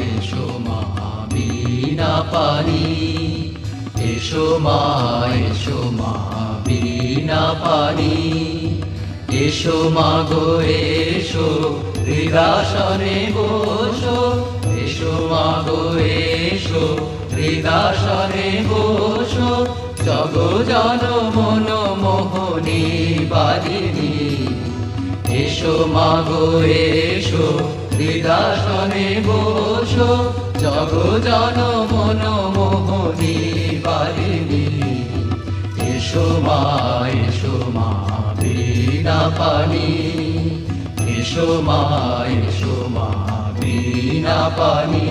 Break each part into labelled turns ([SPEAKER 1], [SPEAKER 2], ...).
[SPEAKER 1] এসো মা বিনা পানি, এসো মা বিনা পানি, এসো মা গো এসো হৃদাসনে বসো, এসো মা গো এসো হৃদাসনে বসো, জগ জন মন মোহনী বাদিনী, এসো মা গো এসো হৃদাসনে বসো, জগ জন মন মোহনী বাদিনী, এসো মা বিনা পানি, এসো মা বিনা পানি।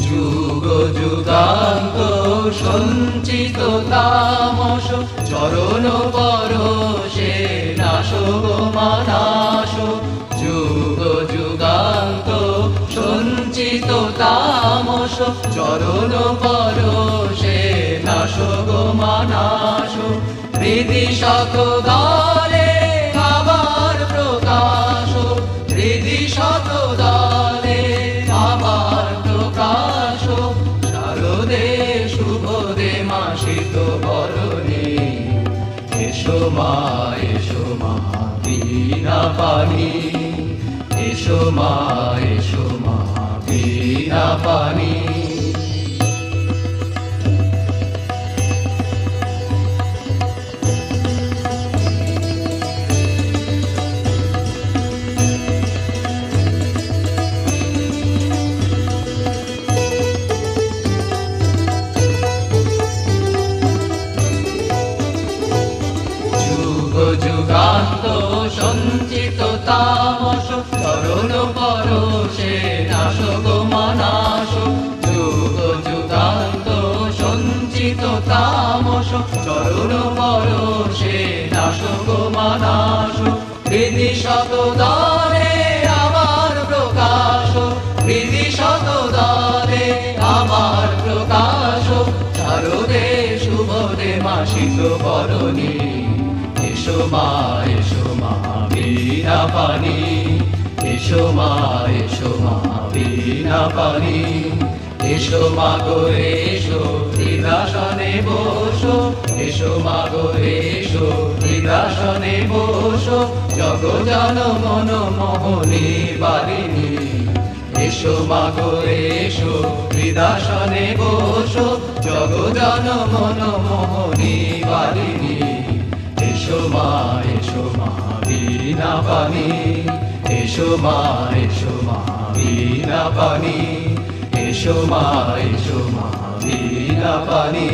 [SPEAKER 1] যুগ যুগান্ত সঞ্চিত তামস চরণ পরশে নাশো গো মা নাশো, যুগ যুগান্ত সঞ্চিত তামস চরণ পরশে নাশো গো মা নাশো, হৃদি শত দলে আবার প্রকাশ, হৃদি শত দলে আবার প্রকাশ, শারদে শুভদে মাসিত বরণে, এসো মা বিনা পানি, এসো মা বিনা পানি। যুগান্ত সঞ্চিত তামস চরণ পরশে নাশো গো মা নাশো, যুগ যুগান্ত সঞ্চিত তামস চরণ পরশে নাশো গো মা নাশো, হৃদি শত দলে আমার প্রকাশ, হৃদি শত দলে আমার প্রকাশ, শারদে শুভদে মাসিত বরণী, এসো মা বিনা পানি, এসো মা বিনা পানি, এসো মা গো এসো হৃদাসনে বসো, এসো মা গো এসো হৃদাসনে বসো, জগ জন মন মোহনী বাদিনী, এসো মা গো এসো হৃদাসনে বসো, জগ জন মন মোহনী বাদিনী, এসো মা বিনা পানি, এসো মা বিনা পানি, এসো মা বিনা পানি।